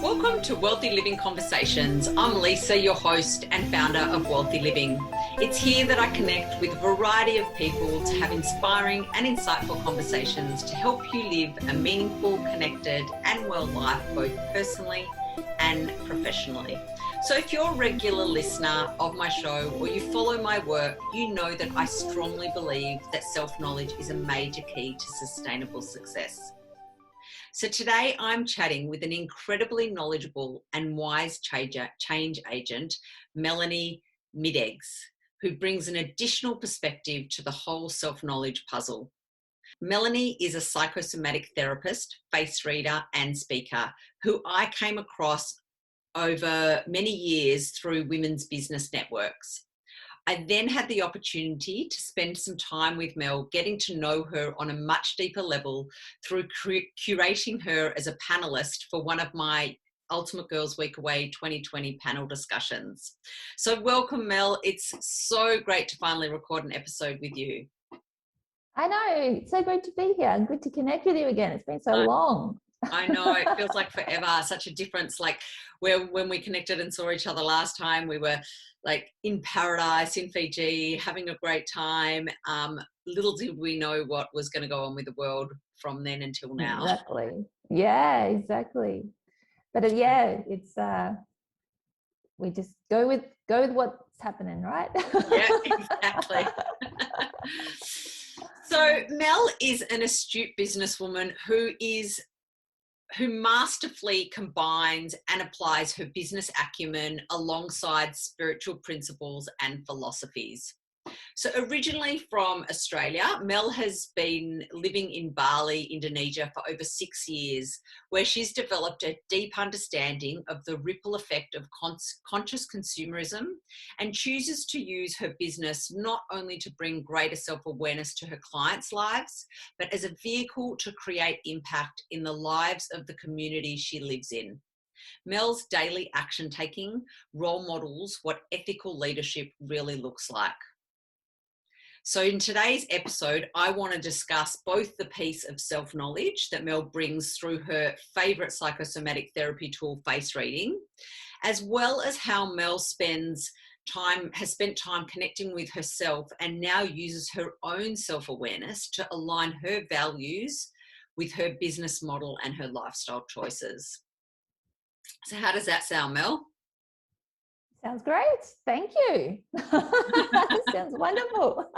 Welcome to Wellthy Living Conversations. I'm Lisa, your host and founder of Wellthy Living. It's here that I connect with a variety of people to have inspiring and insightful conversations to help you live a meaningful, connected and well life, both personally and professionally. So if you're a regular listener of my show or you follow my work, you know that I strongly believe that self-knowledge is a major key to sustainable success. So today I'm chatting with an incredibly knowledgeable and wise change agent, Melanie Mideggs, who brings an additional perspective to the whole self-knowledge puzzle. Melanie is a psychosomatic therapist, face reader and speaker who I came across over many years through women's business networks. I then had the opportunity to spend some time with Mel, getting to know her on a much deeper level through curating her as a panelist for one of my Ultimate Girls Week Away 2020 panel discussions. So welcome, Mel. It's so great to finally record an episode with you. I know. It's so great to be here and good to connect with you again. It's been so long. I know, it feels like forever, such a difference. Like when we connected and saw each other last time, we were like in paradise in Fiji, having a great time. Little did we know what was going to go on with the world from then until now. Exactly. Yeah, exactly. But it's we just go with what's happening, right? Yeah, exactly. So Mel is an astute businesswoman who masterfully combines and applies her business acumen alongside spiritual principles and philosophies. So originally from Australia, Mel has been living in Bali, Indonesia for over 6 years, where she's developed a deep understanding of the ripple effect of conscious consumerism and chooses to use her business not only to bring greater self-awareness to her clients' lives, but as a vehicle to create impact in the lives of the community she lives in. Mel's daily action taking role models what ethical leadership really looks like. So in today's episode, I want to discuss both the piece of self-knowledge that Mel brings through her favourite psychosomatic therapy tool, face reading, as well as how Mel has spent time connecting with herself and now uses her own self-awareness to align her values with her business model and her lifestyle choices. So how does that sound, Mel? Sounds great. Thank you. Sounds wonderful.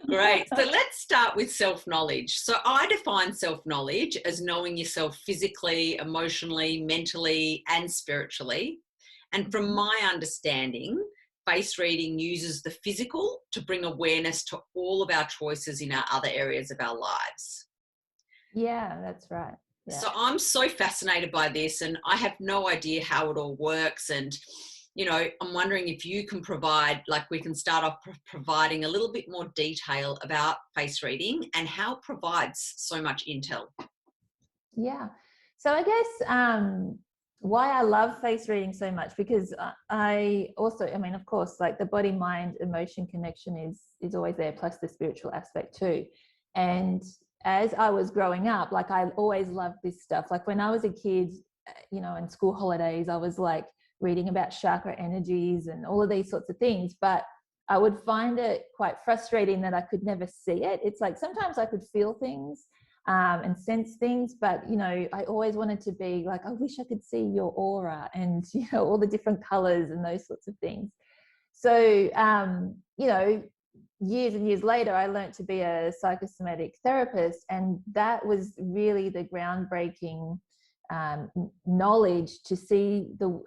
Great. So let's start with self-knowledge. So I define self-knowledge as knowing yourself physically, emotionally, mentally, and spiritually. And from my understanding, face reading uses the physical to bring awareness to all of our choices in our other areas of our lives. Yeah, that's right. Yeah. So I'm so fascinated by this and I have no idea how it all works. And, you know, I'm wondering if you can provide, like we can start off providing a little bit more detail about face reading and how it provides so much intel. Yeah. So I guess why I love face reading so much, because I mean, of course, like the body, mind, emotion connection is always there, plus the spiritual aspect too. And as I was growing up, like I always loved this stuff. Like when I was a kid, you know, in school holidays, I was like reading about chakra energies and all of these sorts of things. But I would find it quite frustrating that I could never see it. It's like sometimes I could feel things and sense things, but, you know, I always wanted to be like, I wish I could see your aura and, you know, all the different colors and those sorts of things. So, you know, years and years later, I learned to be a psychosomatic therapist, and that was really the groundbreaking knowledge to see the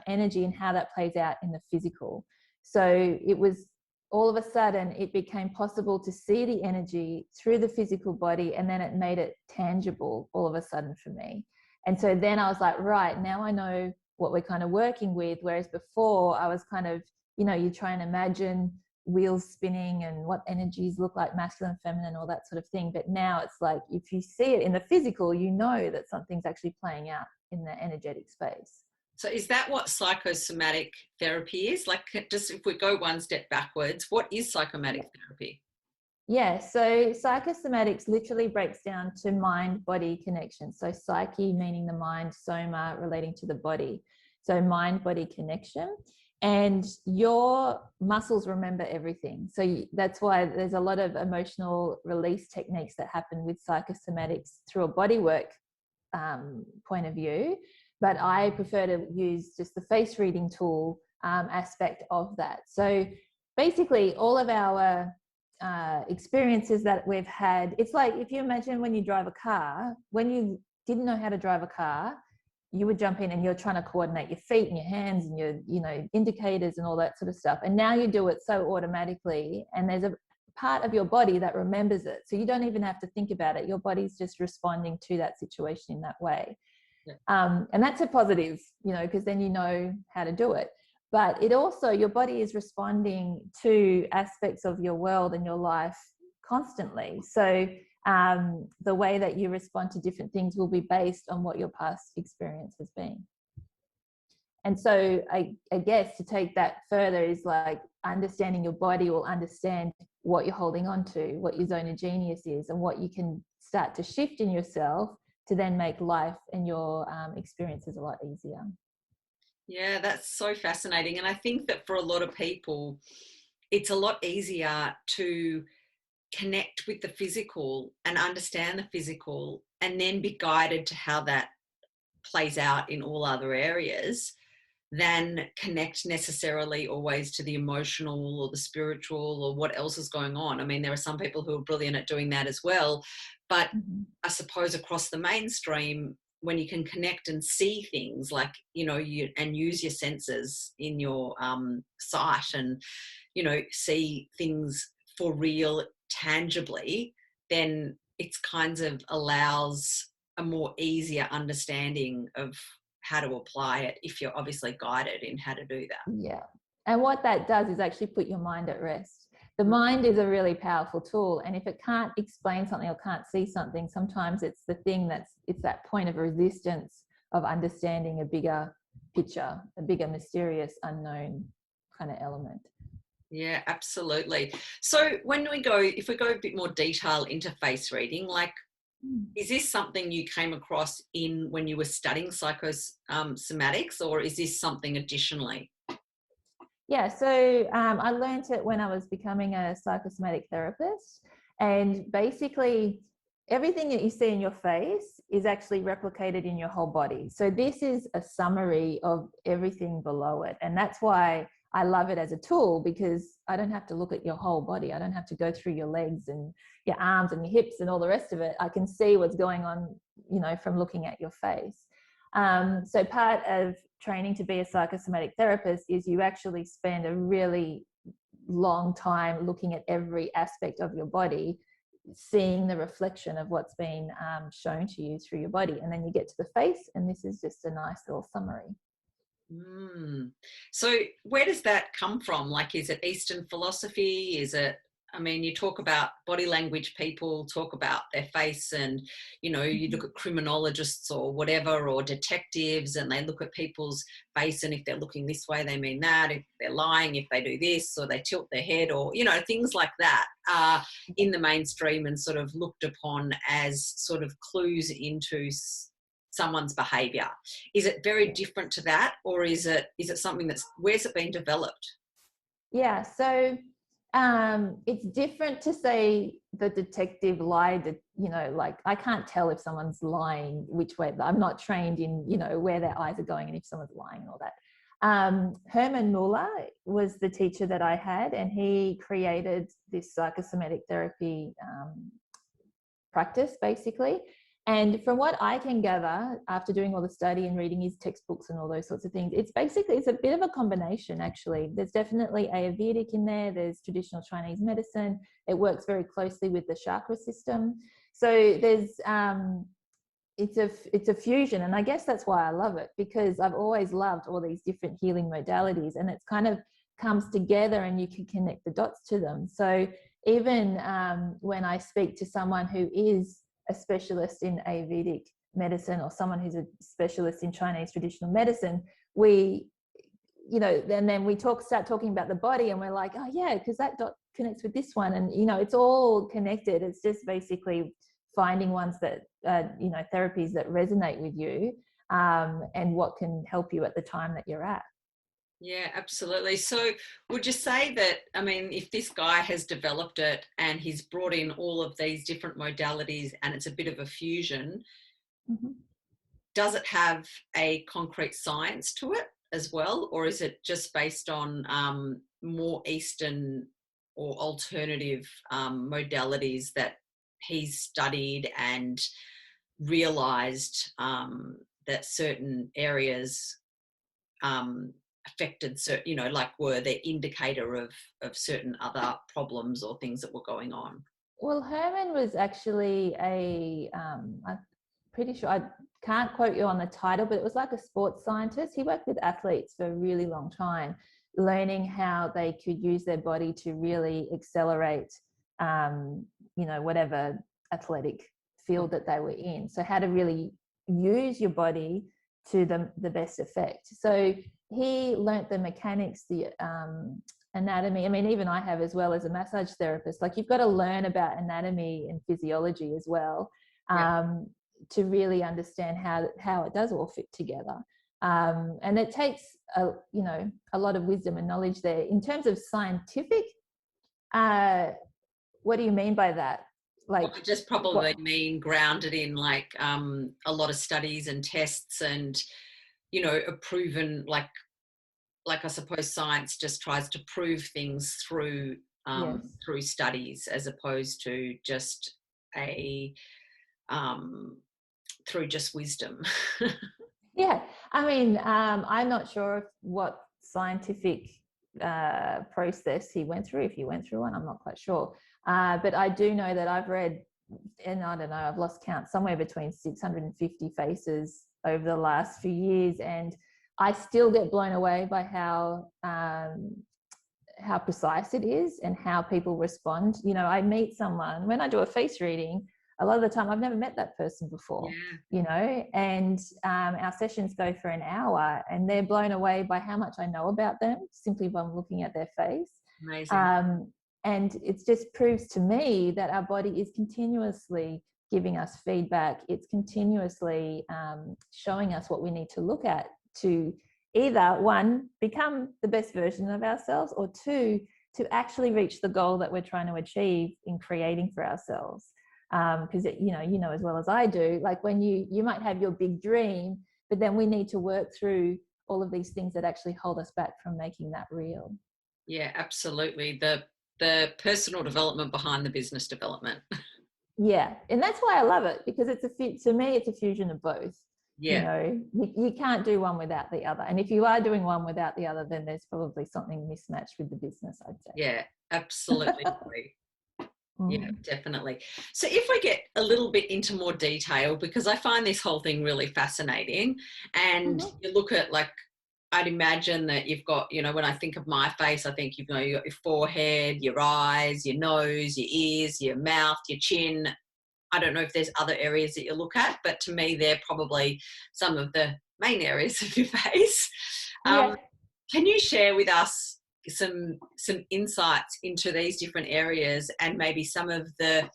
energy and how that plays out in the physical. So it was all of a sudden it became possible to see the energy through the physical body, and then it made it tangible all of a sudden for me. And so then I was like, right, now I know what we're kind of working with. Whereas before I was kind of, you know, you try and imagine wheels spinning and what energies look like, masculine, feminine, all that sort of thing. But now it's like, if you see it in the physical, you know that something's actually playing out in the energetic space. So is that what psychosomatic therapy is? Like, just if we go one step backwards, what is psychomatic therapy? Yeah, so psychosomatics literally breaks down to mind-body connection. So psyche meaning the mind, soma relating to the body. So mind-body connection. And your muscles remember everything. So that's why there's a lot of emotional release techniques that happen with psychosomatics through a bodywork point of view. But I prefer to use just the face reading tool aspect of that. So basically all of our experiences that we've had, it's like if you imagine when you drive a car, when you didn't know how to drive a car, you would jump in and you're trying to coordinate your feet and your hands and your, you know, indicators and all that sort of stuff. And now you do it so automatically, and there's a part of your body that remembers it. So you don't even have to think about it. Your body's just responding to that situation in that way. Yeah. And that's a positive, you know, because then you know how to do it. But it also, your body is responding to aspects of your world and your life constantly. So the way that you respond to different things will be based on what your past experience has been. And so I guess to take that further is like understanding your body will understand what you're holding on to, what your zone of genius is, and what you can start to shift in yourself to then make life and your experiences a lot easier. Yeah, that's so fascinating. And I think that for a lot of people, it's a lot easier to connect with the physical and understand the physical and then be guided to how that plays out in all other areas than connect necessarily always to the emotional or the spiritual or what else is going on. I mean, there are some people who are brilliant at doing that as well, but I suppose across the mainstream, when you can connect and see things like, you know, and use your senses in your sight and, you know, see things for real tangibly, then it's kind of allows a more easier understanding of how to apply it if you're obviously guided in how to do that. Yeah. And what that does is actually put your mind at rest. The mind is a really powerful tool. And if it can't explain something or can't see something, sometimes it's the thing it's that point of resistance of understanding a bigger picture, a bigger, mysterious, unknown kind of element. Yeah, absolutely. So if we go a bit more detail into face reading, like, is this something you came across when you were studying psychosomatics, or is this something additionally? Yeah, so I learned it when I was becoming a psychosomatic therapist, and basically everything that you see in your face is actually replicated in your whole body. So this is a summary of everything below it, and that's why I love it as a tool, because I don't have to look at your whole body. I don't have to go through your legs and your arms and your hips and all the rest of it. I can see what's going on, you know, from looking at your face. So part of training to be a psychosomatic therapist is you actually spend a really long time looking at every aspect of your body, seeing the reflection of what's been shown to you through your body. And then you get to the face, and this is just a nice little summary. So where does that come from? Like, is it Eastern philosophy? Is it, I mean, you talk about body language, people talk about their face, and, you know, you look at criminologists or whatever, or detectives, and they look at people's face, and if they're looking this way, they mean that. If they're lying, if they do this, or they tilt their head, or, you know, things like that are in the mainstream and sort of looked upon as sort of clues into someone's behavior. Is it very different to that, or is it something where's it been developed? Yeah, so it's different to say the detective lied, you know, like I can't tell if someone's lying which way. I'm not trained in, you know, where their eyes are going and if someone's lying and all that. Herman Muller was the teacher that I had, and he created this psychosomatic therapy practice basically. And from what I can gather, after doing all the study and reading his textbooks and all those sorts of things, it's a bit of a combination, actually. There's definitely Ayurvedic in there. There's traditional Chinese medicine. It works very closely with the chakra system. So there's, it's a fusion. And I guess that's why I love it, because I've always loved all these different healing modalities, and it's kind of comes together and you can connect the dots to them. So even when I speak to someone who is a specialist in Ayurvedic medicine, or someone who's a specialist in Chinese traditional medicine, we, you know, and then we start talking about the body, and we're like, oh yeah, because that connects with this one, and you know, it's all connected. It's just basically finding ones that you know, therapies that resonate with you, and what can help you at the time that you're at. Yeah, absolutely. So would you say that, I mean, if this guy has developed it and he's brought in all of these different modalities and it's a bit of a fusion, Mm-hmm. does it have a concrete science to it as well? Or is it just based on more Eastern or alternative modalities that he's studied and realized that certain areas affected, you know, like were the indicator of certain other problems or things that were going on? Well, Herman was actually I'm pretty sure, I can't quote you on the title, but it was like a sports scientist. He worked with athletes for a really long time, learning how they could use their body to really accelerate, you know, whatever athletic field that they were in. So how to really use your body to the best effect. So he learnt the mechanics, the anatomy. I mean, even I have, as well as a massage therapist, like you've got to learn about anatomy and physiology as well, to really understand how it does all fit together. And it takes you know, a lot of wisdom and knowledge there. In terms of scientific, what do you mean by that? Like, well, I just probably mean grounded in like a lot of studies and tests and, you know, a proven, like I suppose science just tries to prove things through yes. through studies, as opposed to just a through just wisdom. Yeah, I mean, I'm not sure of what scientific process he went through, if he went through one, I'm not quite sure. But I do know that I've read, and I don't know, I've lost count, somewhere between 650 faces over the last few years, and I still get blown away by how precise it is and how people respond. You know, I meet someone, when I do a face reading, a lot of the time I've never met that person before, you know, and our sessions go for an hour and they're blown away by how much I know about them simply by looking at their face. Amazing. And it just proves to me that our body is continuously giving us feedback. It's continuously showing us what we need to look at to either, one, become the best version of ourselves, or two, to actually reach the goal that we're trying to achieve in creating for ourselves. Because you know as well as I do, like when you might have your big dream, but then we need to work through all of these things that actually hold us back from making that real. Yeah, absolutely. The personal development behind the business development. Yeah, and that's why I love it, because to me it's a fusion of both. Yeah. You know, you can't do one without the other, and if you are doing one without the other, then there's probably something mismatched with the business, I'd say. Yeah, absolutely. Yeah, definitely. So if we get a little bit into more detail, because I find this whole thing really fascinating, and you look at, like, I'd imagine that you've got, you know, when I think of my face, I think, you know, you've got your forehead, your eyes, your nose, your ears, your mouth, your chin. I don't know if there's other areas that you look at, but to me, they're probably some of the main areas of your face. Can you share with us some insights into these different areas, and maybe some of the,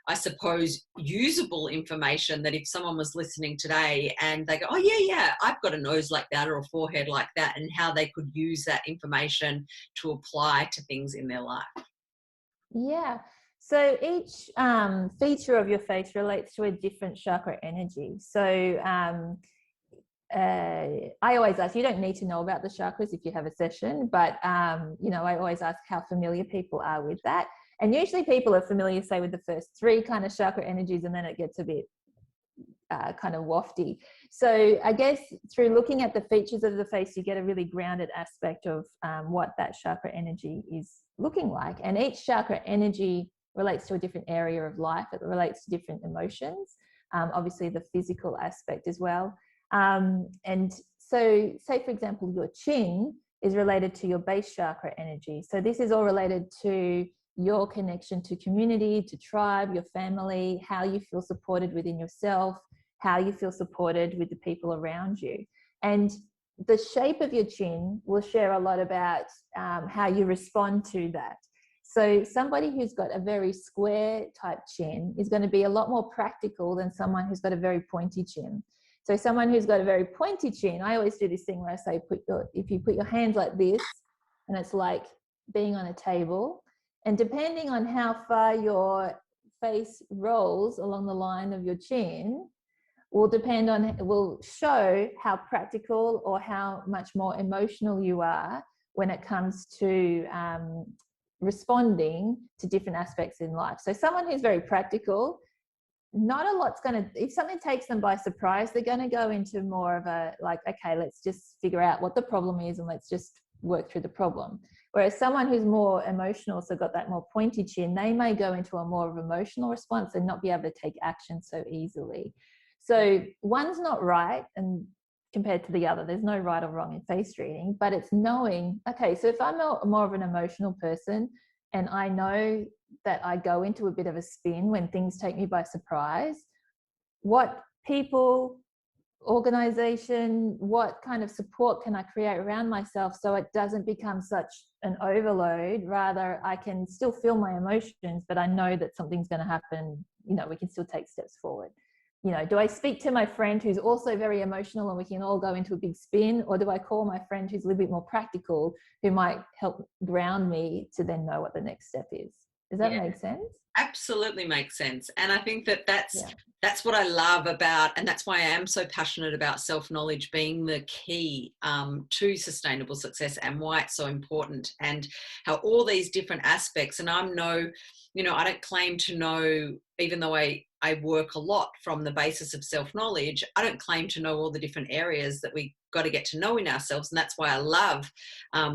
I suppose, usable information that if someone was listening today and they go, oh yeah, I've got a nose like that or a forehead like that, and how they could use that information to apply to things in their life? Yeah. So each feature of your face relates to a different chakra energy. So I always ask, you don't need to know about the chakras if you have a session, but you know, I always ask how familiar people are with that. And usually people are familiar, say, with the first three kind of chakra energies, and then it gets a bit kind of wafty. So I guess through looking at the features of the face, you get a really grounded aspect of what that chakra energy is looking like. And each chakra energy relates to a different area of life. It relates to different emotions, obviously the physical aspect as well. And so, say, for example, your chin is related to your base chakra energy. So this is all related to your connection to community, to tribe, your family, how you feel supported within yourself, how you feel supported with the people around you. And the shape of your chin will share a lot about how you respond to that. So somebody who's got a very square type chin is going to be a lot more practical than someone who's got a very pointy chin. So someone who's got a very pointy chin, I always do this thing where I say, if you put your hands like this, and it's like being on a table, and depending on how far your face rolls along the line of your chin, will show how practical or how much more emotional you are when it comes to responding to different aspects in life. So someone who's very practical, not a lot's going to, if something takes them by surprise, they're going to go into more of a like, okay, let's just figure out what the problem is and let's just work through the problem. Whereas someone who's more emotional, so got that more pointy chin, they may go into a more of emotional response and not be able to take action so easily. So one's not right and compared to the other. There's no right or wrong in face reading, but it's knowing, okay, so if I'm more of an emotional person and I know that I go into a bit of a spin when things take me by surprise, what people, organization, what kind of support can I create around myself so it doesn't become such an overload? Rather, I can still feel my emotions, but I know that something's going to happen. You know, we can still take steps forward. You know, do I speak to my friend who's also very emotional and we can all go into a big spin, or do I call my friend who's a little bit more practical who might help ground me to then know what the next step is? Does that make sense? Absolutely makes sense. And I think that that's what I love about, and that's why I am so passionate about self-knowledge being the key to sustainable success, and why it's so important, and how all these different aspects, and I don't claim to know, even though I work a lot from the basis of self-knowledge, I don't claim to know all the different areas that we got to get to know in ourselves. And that's why I love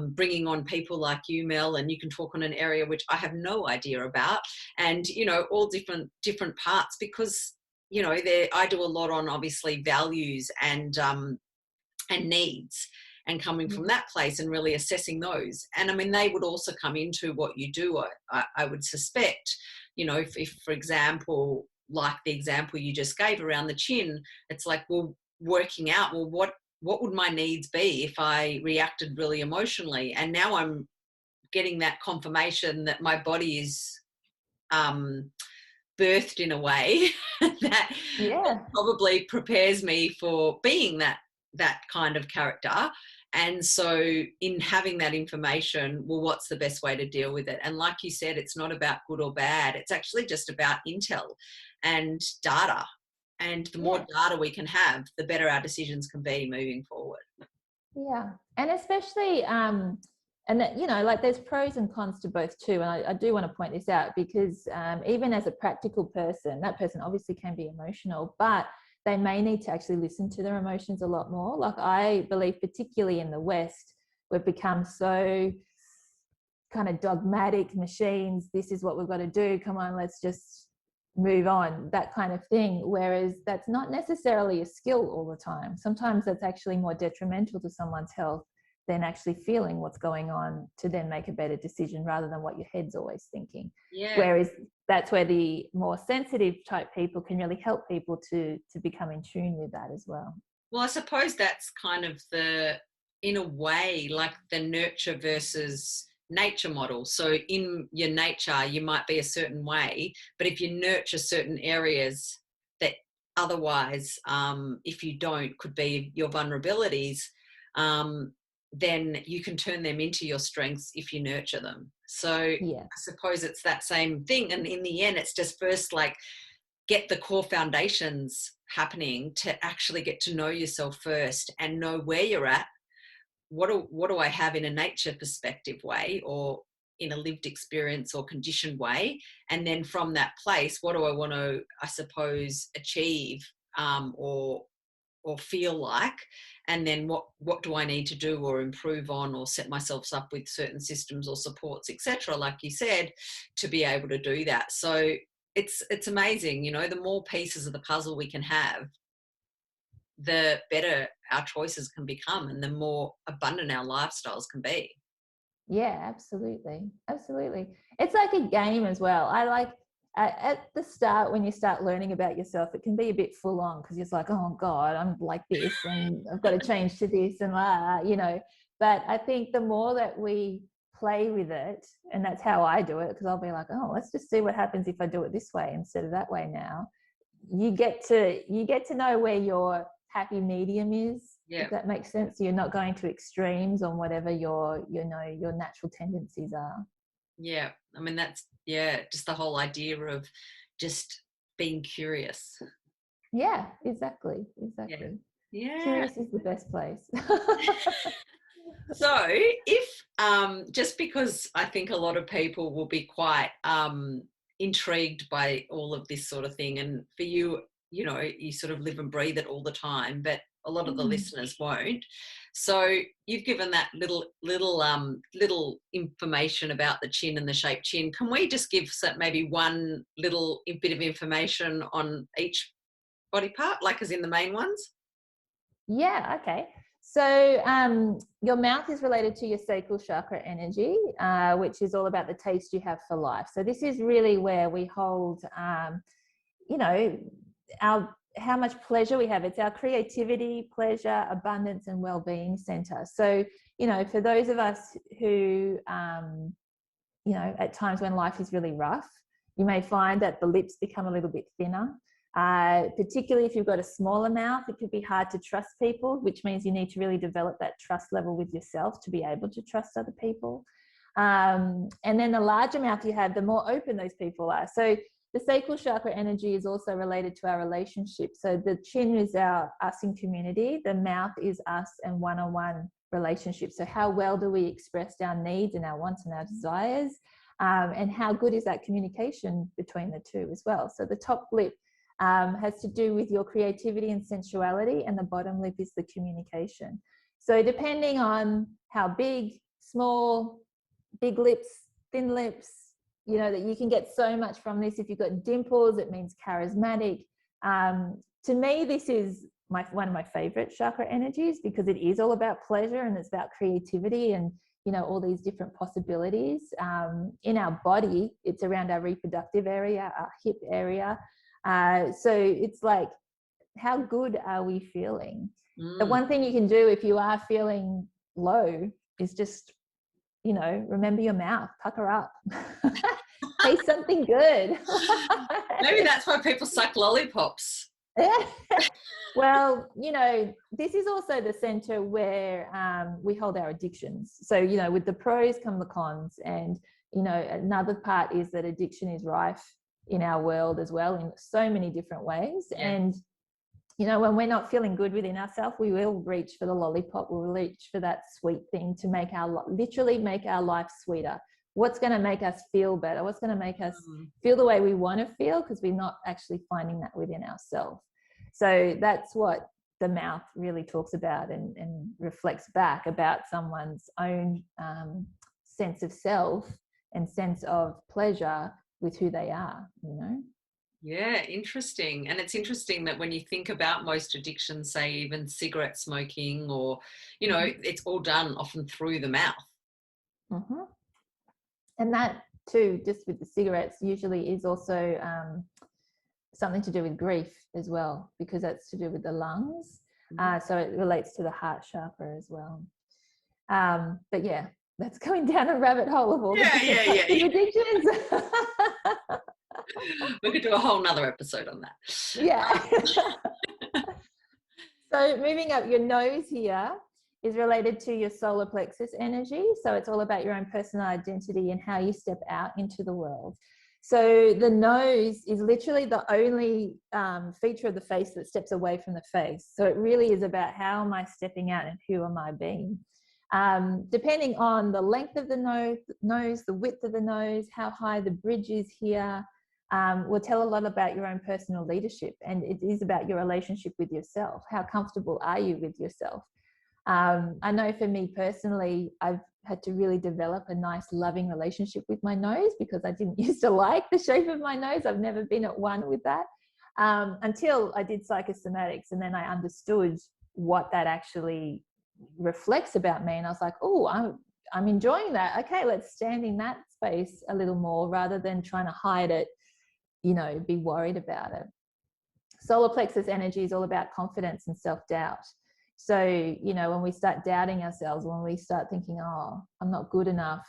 bringing on people like you, Mel, and you can talk on an area which I have no idea about, and, all different parts, because, I do a lot on obviously values and needs, and coming from that place and really assessing those. And I mean, they would also come into what you do, I would suspect, if for example, like the example you just gave around the chin, it's like, well, working out, well, what would my needs be if I reacted really emotionally? And now I'm getting that confirmation that my body is birthed in a way that probably prepares me for being that kind of character. And so in having that information, well, what's the best way to deal with it? And like you said, it's not about good or bad. It's actually just about intel and data. And the more data we can have, the better our decisions can be moving forward. Yeah. And especially, and that, like there's pros and cons to both too. And I do want to point this out because even as a practical person, that person obviously can be emotional, but they may need to actually listen to their emotions a lot more. Like I believe, particularly in the West, we've become so kind of dogmatic machines. This is what we've got to do. Come on, let's just move on, that kind of thing. Whereas that's not necessarily a skill all the time. Sometimes that's actually more detrimental to someone's health than actually feeling what's going on to then make a better decision, rather than what your head's always thinking. Yeah. Whereas that's where the more sensitive type people can really help people to become in tune with that as well. Well, I suppose that's kind of in a way, like the nurture versus nature model. So in your nature, you might be a certain way, but if you nurture certain areas that otherwise, if you don't, could be your vulnerabilities, then you can turn them into your strengths if you nurture them. So I suppose it's that same thing. And in the end, it's just first like get the core foundations happening to actually get to know yourself first and know where you're at. What do I have in a nature perspective way, or in a lived experience or conditioned way? And then from that place, what do I want to, I suppose, achieve or feel like? And then what do I need to do or improve on, or set myself up with certain systems or supports, etc., like you said, to be able to do that. So it's amazing, the more pieces of the puzzle we can have, the better our choices can become and the more abundant our lifestyles can be. Yeah, absolutely. It's like a game as well. I like at the start, when you start learning about yourself, it can be a bit full on because it's like, oh God, I'm like this and I've got to change to this and but I think the more that we play with it. And that's how I do it, because I'll be like, oh, let's just see what happens if I do it this way instead of that way now. You get to know where your happy medium is, if that makes sense. You're not going to extremes on whatever your natural tendencies are. Yeah. I mean, that's, just the whole idea of just being curious. Yeah, exactly. Yeah. Curious is the best place. So if, just because I think a lot of people will be quite intrigued by all of this sort of thing, and for you, you sort of live and breathe it all the time, but a lot of the listeners won't. So you've given that little information about the chin and the shaped chin. Can we just give maybe one little bit of information on each body part, like as in the main ones? Yeah, okay. So your mouth is related to your sacral chakra energy, which is all about the taste you have for life. So this is really where we hold, how much pleasure we have. It's our creativity, pleasure, abundance, and well-being center. So, for those of us who, at times when life is really rough, you may find that the lips become a little bit thinner. Particularly if you've got a smaller mouth, it could be hard to trust people, which means you need to really develop that trust level with yourself to be able to trust other people. And then the larger mouth you have, the more open those people are. So the sacral chakra energy is also related to our relationships. So the chin is us in community, the mouth is us and one-on-one relationships. So how well do we express our needs and our wants and our desires? And how good is that communication between the two as well? So the top lip has to do with your creativity and sensuality, and the bottom lip is the communication. So depending on how big, small, big lips, thin lips, that you can get so much from this. If you've got dimples, it means charismatic. To me, this is one of my favorite chakra energies, because it is all about pleasure and it's about creativity and all these different possibilities. In our body, it's around our reproductive area, our hip area. So it's like, how good are we feeling? The one thing you can do if you are feeling low is just, remember your mouth, pucker up. Say something good. Maybe that's why people suck lollipops. Well, this is also the center where we hold our addictions. So, with the pros come the cons. And, another part is that addiction is rife in our world as well, in so many different ways. Yeah. And when we're not feeling good within ourselves, we will reach for the lollipop, we'll reach for that sweet thing to literally make our life sweeter. What's going to make us feel better? What's going to make us feel the way we want to feel, because we're not actually finding that within ourselves. So that's what the mouth really talks about and reflects back about someone's own sense of self and sense of pleasure with who they are, Yeah, interesting. And it's interesting that when you think about most addictions, say even cigarette smoking or, it's all done often through the mouth. Mm-hmm. And that too, just with the cigarettes, usually is also something to do with grief as well, because that's to do with the lungs. So it relates to the heart chakra as well. But yeah, that's going down a rabbit hole of all the addictions. We could do a whole nother episode on that. Yeah. So moving up, your nose here is related to your solar plexus energy. So it's all about your own personal identity and how you step out into the world. So the nose is literally the only feature of the face that steps away from the face. So it really is about how am I stepping out and who am I being? Depending on the length of the nose, the width of the nose, how high the bridge is here, will tell a lot about your own personal leadership. And it is about your relationship with yourself. How comfortable are you with yourself? I know for me personally, I've had to really develop a nice loving relationship with my nose, because I didn't used to like the shape of my nose. I've never been at one with that until I did psychosomatics, and then I understood what that actually reflects about me. And I was like, oh, I'm enjoying that. Okay, let's stand in that space a little more rather than trying to hide it, be worried about it. Solar plexus energy is all about confidence and self-doubt. So, when we start doubting ourselves, when we start thinking, oh, I'm not good enough,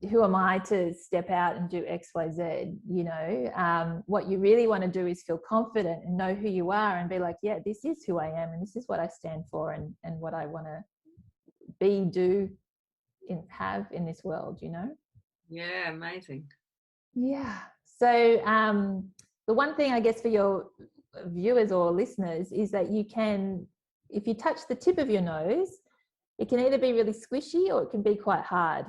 who am I to step out and do X, Y, Z? You know, what you really want to do is feel confident and know who you are and be like, yeah, this is who I am and this is what I stand for and what I want to be, do, have in this world, you know? Yeah, amazing. Yeah. So the one thing I guess for your viewers or listeners is that you can, if you touch the tip of your nose, it can either be really squishy or it can be quite hard.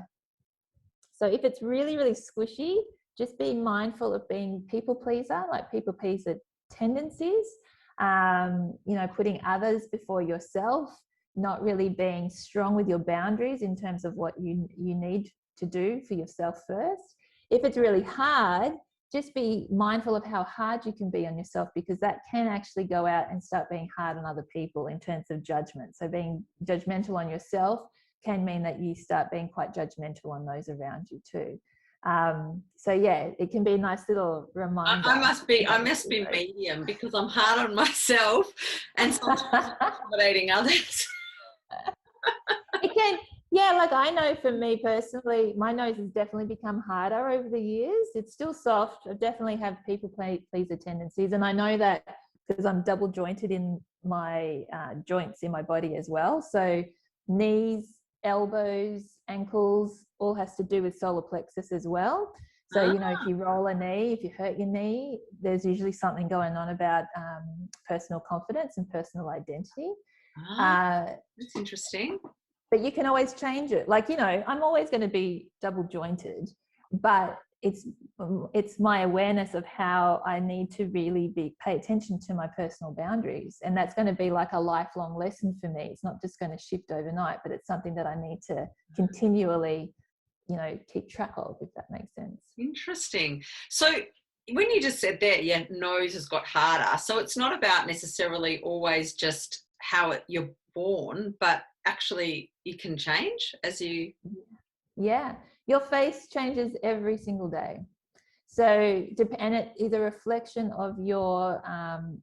So if it's really, really squishy, just be mindful of being people pleaser, like people pleaser tendencies, you know, putting others before yourself, not really being strong with your boundaries in terms of what you need to do for yourself first. If it's really hard, just be mindful of how hard you can be on yourself, because that can actually go out and start being hard on other people in terms of judgment. So being judgmental on yourself can mean that you start being quite judgmental on those around you too. So yeah, it can be a nice little reminder. I must be medium, because I'm hard on myself and sometimes accommodating others. It can, yeah, like I know for me personally, my nose has definitely become harder over the years. It's still soft. I definitely have people pleaser tendencies. And I know that because I'm double jointed in my joints in my body as well. So knees, elbows, ankles, all has to do with solar plexus as well. So, you know, if you roll a knee, if you hurt your knee, there's usually something going on about personal confidence and personal identity. That's interesting. But you can always change it. Like, you know, I'm always going to be double jointed, but it's my awareness of how I need to really pay attention to my personal boundaries. And that's going to be like a lifelong lesson for me. It's not just going to shift overnight, but it's something that I need to continually, you know, keep track of, if that makes sense. Interesting. So when you just said that your nose has got harder, so it's not about necessarily always just how you're born, but actually you can change as you... Yeah, your face changes every single day. So, and it is a reflection of your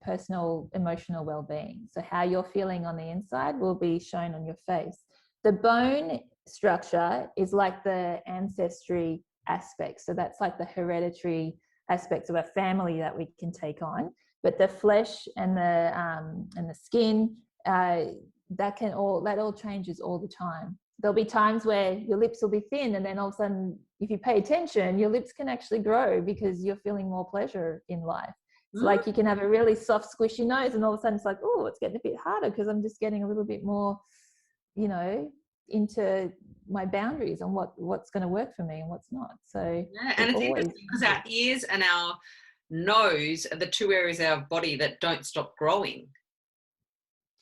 personal emotional well-being. So how you're feeling on the inside will be shown on your face. The bone structure is like the ancestry aspect. So that's like the hereditary aspects of a family that we can take on. But the flesh and the skin, that all changes all the time. There'll be times where your lips will be thin, and then all of a sudden, if you pay attention, your lips can actually grow because you're feeling more pleasure in life. It's like you can have a really soft, squishy nose, and all of a sudden it's like, oh, it's getting a bit harder because I'm just getting a little bit more, you know, into my boundaries on what's going to work for me and what's not. So yeah, and it's interesting because our ears and our nose are the two areas of our body that don't stop growing.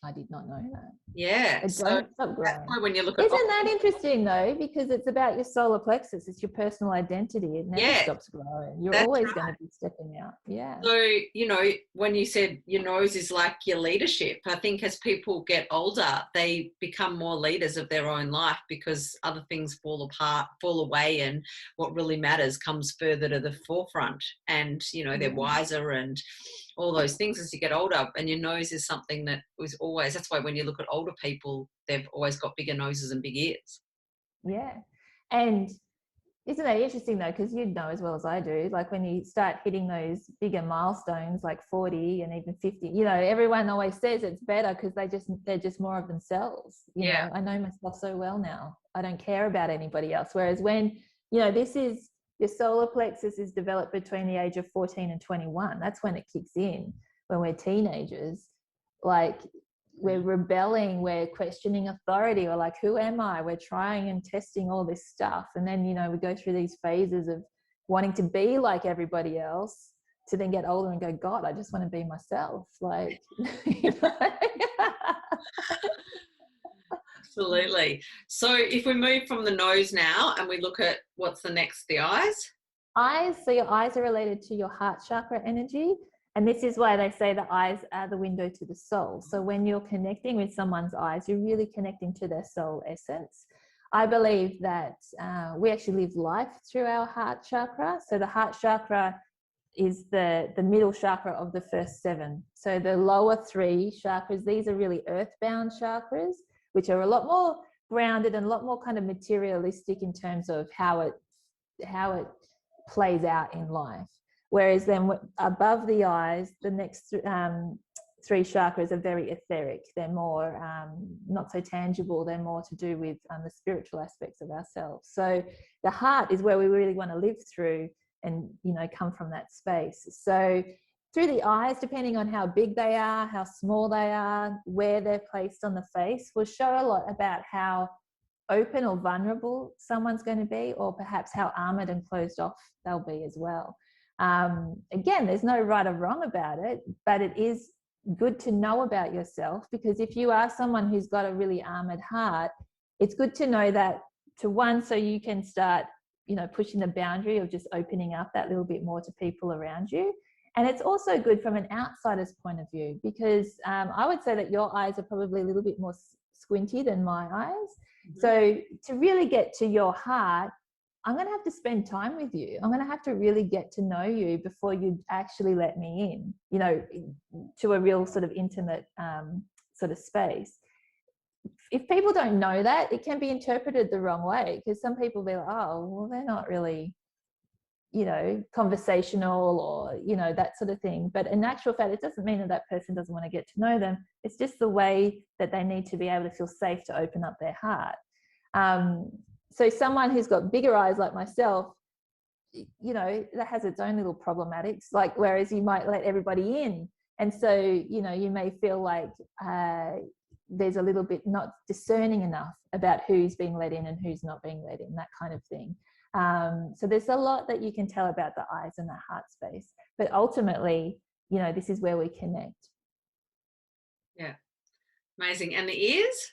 I did not know that. Yeah. It don't stop growing. That's why when you look at... Isn't that interesting though? Because it's about your solar plexus. It's your personal identity. It never stops growing. You're always going to be stepping out. Yeah. So, you know, when you said your nose is like your leadership, I think as people get older, they become more leaders of their own life because other things fall away, and what really matters comes further to the forefront. And, you know, they're wiser and all those things as you get older. And your nose is something that was always, that's why when you look at older people, they've always got bigger noses and big ears. Yeah. And isn't that interesting though? Because you know as well as I do, like when you start hitting those bigger milestones like 40 and even 50, you know, everyone always says it's better because they're just more of themselves. You know, I know myself so well now. I don't care about anybody else. Whereas when, you know, your solar plexus is developed between the age of 14 and 21. That's when it kicks in, when we're teenagers. Like we're rebelling, we're questioning authority, or like, who am I? We're trying and testing all this stuff. And then, you know, we go through these phases of wanting to be like everybody else to then get older and go, God, I just want to be myself. Like, you know? Absolutely. So if we move from the nose now and we look at what's the next, the eyes? Eyes. So your eyes are related to your heart chakra energy. And this is why they say the eyes are the window to the soul. So when you're connecting with someone's eyes, you're really connecting to their soul essence. I believe that we actually live life through our heart chakra. So the heart chakra is the middle chakra of the first 7. So the lower 3 chakras, these are really earthbound chakras, which are a lot more grounded and a lot more kind of materialistic in terms of how it plays out in life. Whereas then above the eyes, the next three chakras are very etheric. They're more not so tangible. They're more to do with the spiritual aspects of ourselves. So the heart is where we really want to live through and, you know, come from that space. So through the eyes, depending on how big they are, how small they are, where they're placed on the face, will show a lot about how open or vulnerable someone's going to be, or perhaps how armored and closed off they'll be as well. Again, there's no right or wrong about it, but it is good to know about yourself, because if you are someone who's got a really armored heart, it's good to know that, to one, so you can start, you know, pushing the boundary of just opening up that little bit more to people around you. And it's also good from an outsider's point of view, because I would say that your eyes are probably a little bit more squinty than my eyes. Mm-hmm. So to really get to your heart, I'm going to have to spend time with you. I'm going to have to really get to know you before you actually let me in, you know, to a real sort of intimate sort of space. If people don't know that, it can be interpreted the wrong way, because some people be like, oh, well, they're not really, you know, conversational, or, you know, that sort of thing. But in actual fact, it doesn't mean that that person doesn't want to get to know them. It's just the way that they need to be able to feel safe to open up their heart. So someone who's got bigger eyes like myself, you know, that has its own little problematics, like, whereas you might let everybody in. And so, you know, you may feel like there's a little bit not discerning enough about who's being let in and who's not being let in, that kind of thing. So there's a lot that you can tell about the eyes and the heart space, but ultimately, you know, this is where we connect. Yeah. Amazing. And the ears?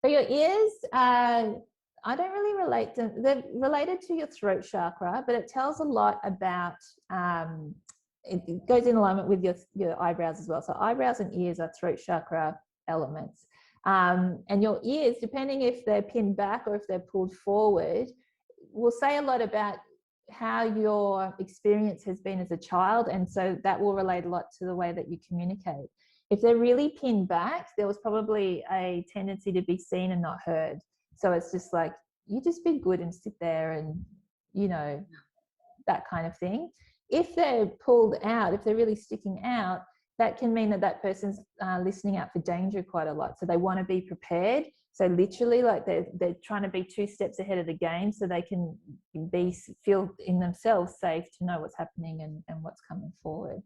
So your ears, I don't really relate to, they're related to your throat chakra, but it tells a lot about, it goes in alignment with your eyebrows as well. So eyebrows and ears are throat chakra elements. And your ears, depending if they're pinned back or if they're pulled forward, will say a lot about how your experience has been as a child. And so that will relate a lot to the way that you communicate. If they're really pinned back, there was probably a tendency to be seen and not heard. So it's just like, you just be good and sit there and, you know, that kind of thing. If they're pulled out, if they're really sticking out, that can mean that that person's listening out for danger quite a lot. So they want to be prepared. So literally, like, they're trying to be 2 steps ahead of the game, so they can feel in themselves safe to know what's happening and what's coming forward.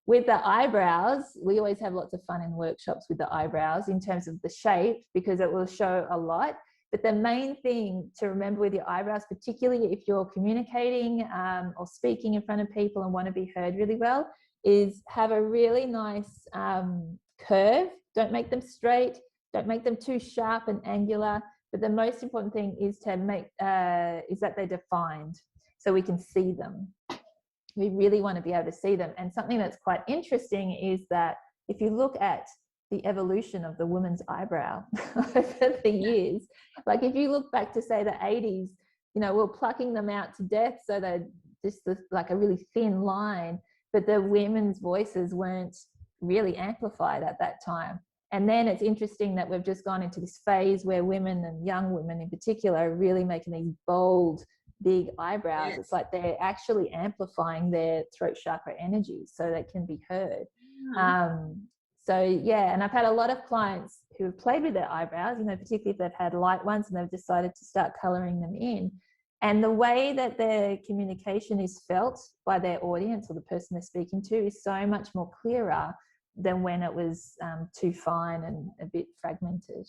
With the eyebrows, we always have lots of fun in workshops with the eyebrows in terms of the shape, because it will show a lot. But the main thing to remember with your eyebrows, particularly if you're communicating or speaking in front of people and want to be heard really well, is have a really nice curve. Don't make them straight. Don't make them too sharp and angular. But the most important thing is to make is that they're defined, so we can see them. We really want to be able to see them. And something that's quite interesting is that if you look at the evolution of the woman's eyebrow over the years, like if you look back to, say, the 80s, you know, we're plucking them out to death, so they're just like a really thin line, but the women's voices weren't really amplified at that time. And then it's interesting that we've just gone into this phase where women, and young women in particular, are really making these bold, big eyebrows. Yes. It's like they're actually amplifying their throat chakra energy so they can be heard. So yeah, and I've had a lot of clients who have played with their eyebrows, you know, particularly if they've had light ones and they've decided to start coloring them in. And the way that their communication is felt by their audience or the person they're speaking to is so much more clearer than when it was too fine and a bit fragmented.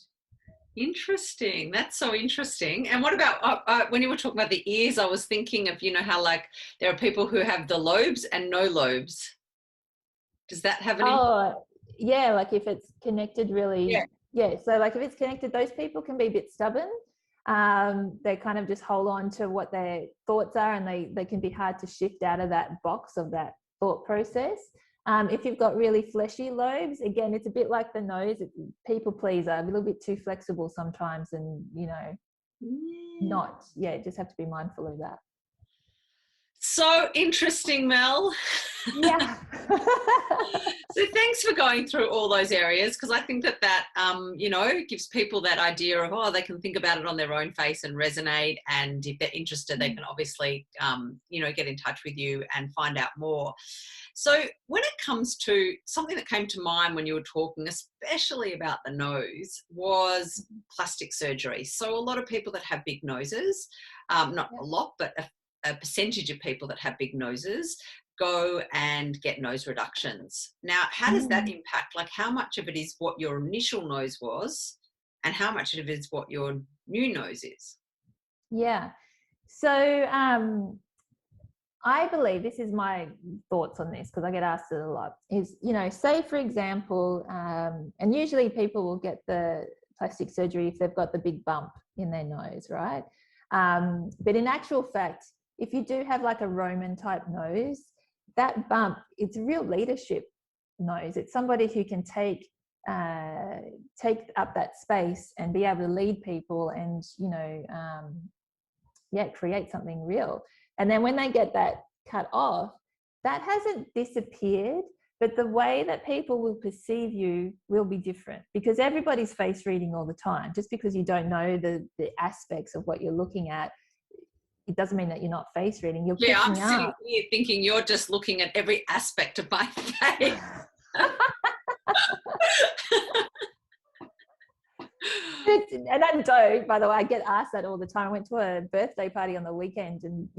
Interesting. That's so interesting. And what about when you were talking about the ears, I was thinking of, you know, how like there are people who have the lobes and no lobes. Does that have any? Oh, yeah. Like if it's connected really. Yeah. So like if it's connected, those people can be a bit stubborn. They kind of just hold on to what their thoughts are, and they can be hard to shift out of that box of that thought process. If you've got really fleshy lobes, again, it's a bit like the nose. People pleaser, a little bit too flexible sometimes, and, you know, just have to be mindful of that. So interesting, Mel. Yeah. So thanks for going through all those areas, because I think that gives people that idea of, oh, they can think about it on their own face and resonate. And if they're interested, they can obviously, get in touch with you and find out more. So when it comes to something that came to mind when you were talking, especially about the nose, was plastic surgery. So a lot of people that have big noses, not a lot, but a percentage of people that have big noses go and get nose reductions. Now, how does that impact? Like, how much of it is what your initial nose was and how much of it is what your new nose is? Yeah. So I believe, this is my thoughts on this because I get asked it a lot, is, say for example, and usually people will get the plastic surgery if they've got the big bump in their nose, right? But in actual fact, if you do have like a Roman type nose, that bump, it's a real leadership nose. It's somebody who can take up that space and be able to lead people and, create something real. And then when they get that cut off, that hasn't disappeared, but the way that people will perceive you will be different, because everybody's face reading all the time. Just because you don't know the aspects of what you're looking at, it doesn't mean that you're not face reading. You're picking I'm sitting up. here thinking you're just looking at every aspect of my face. And I don't, by the way, I get asked that all the time. I went to a birthday party on the weekend and,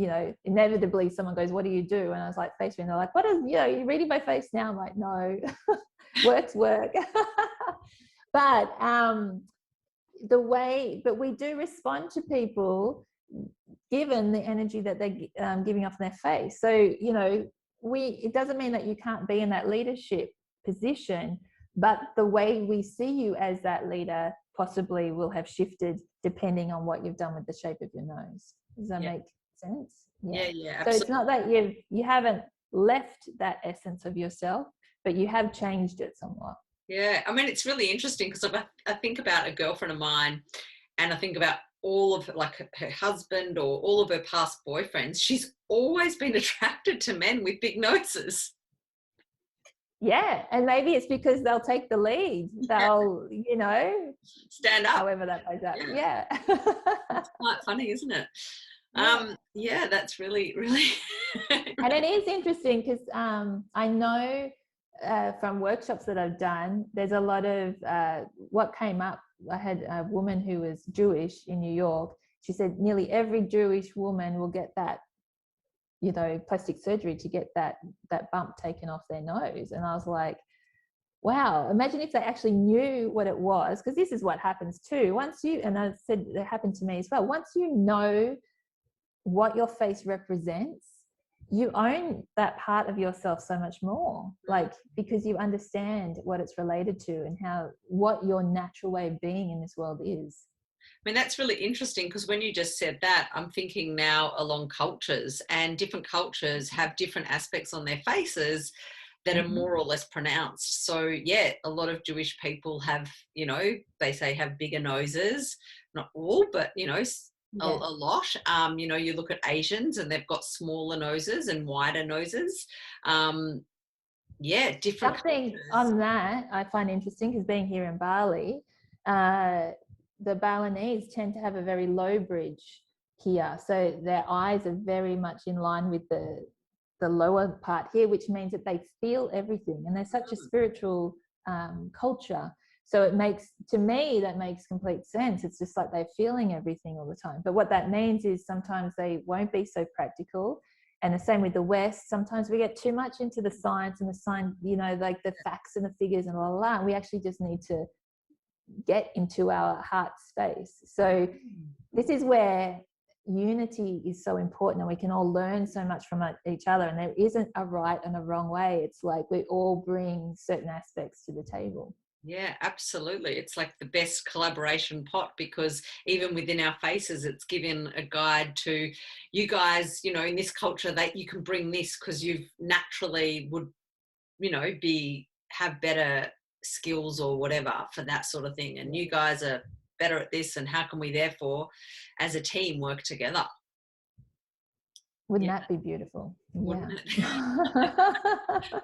inevitably someone goes, what do you do? And I was like, face reading. They're like, what is, you're reading my face now? I'm like, no, work's work. But but we do respond to people given the energy that they're giving off their face. So, it doesn't mean that you can't be in that leadership position, but the way we see you as that leader possibly will have shifted depending on what you've done with the shape of your nose. Does that make sense? Yeah, So it's not that you haven't left that essence of yourself, but you have changed it somewhat. Yeah, I mean, it's really interesting because I think about a girlfriend of mine, and I think about all of like her husband or all of her past boyfriends. She's always been attracted to men with big noses. Yeah, and maybe it's because they'll take the lead. They'll, stand up. However that plays out. Yeah. It's quite funny, isn't it? Yeah, that's really, really. And it is interesting because I know from workshops that I've done, there's a lot of what came up. I had a woman who was Jewish in New York. She said nearly every Jewish woman will get that, plastic surgery to get that bump taken off their nose. And I was like, wow, imagine if they actually knew what it was, because this is what happens too. And I said it happened to me as well. Once you know what your face represents, you own that part of yourself so much more, because you understand what it's related to and what your natural way of being in this world is. I mean, that's really interesting, because when you just said that, I'm thinking now along cultures, and different cultures have different aspects on their faces that are more or less pronounced. So yeah, a lot of Jewish people have, they say have bigger noses, not all, but, a lot. You look at Asians and they've got smaller noses and wider noses. Different. Something cultures. On that I find interesting, because being here in Bali, the Balinese tend to have a very low bridge here. So their eyes are very much in line with the lower part here, which means that they feel everything. And they're such a spiritual culture. So that makes complete sense. It's just like they're feeling everything all the time. But what that means is sometimes they won't be so practical. And the same with the West. Sometimes we get too much into the science and like the facts and the figures and blah. We actually just need to get into our heart space. So this is where unity is so important, and we can all learn so much from each other. And there isn't a right and a wrong way. It's like we all bring certain aspects to the table. Yeah, absolutely. It's like the best collaboration pot, because even within our faces, it's given a guide to you guys, in this culture, that you can bring this because you've naturally would, have better skills or whatever for that sort of thing. And you guys are better at this, and how can we therefore as a team work together? Wouldn't that be beautiful? Wouldn't Yeah. it?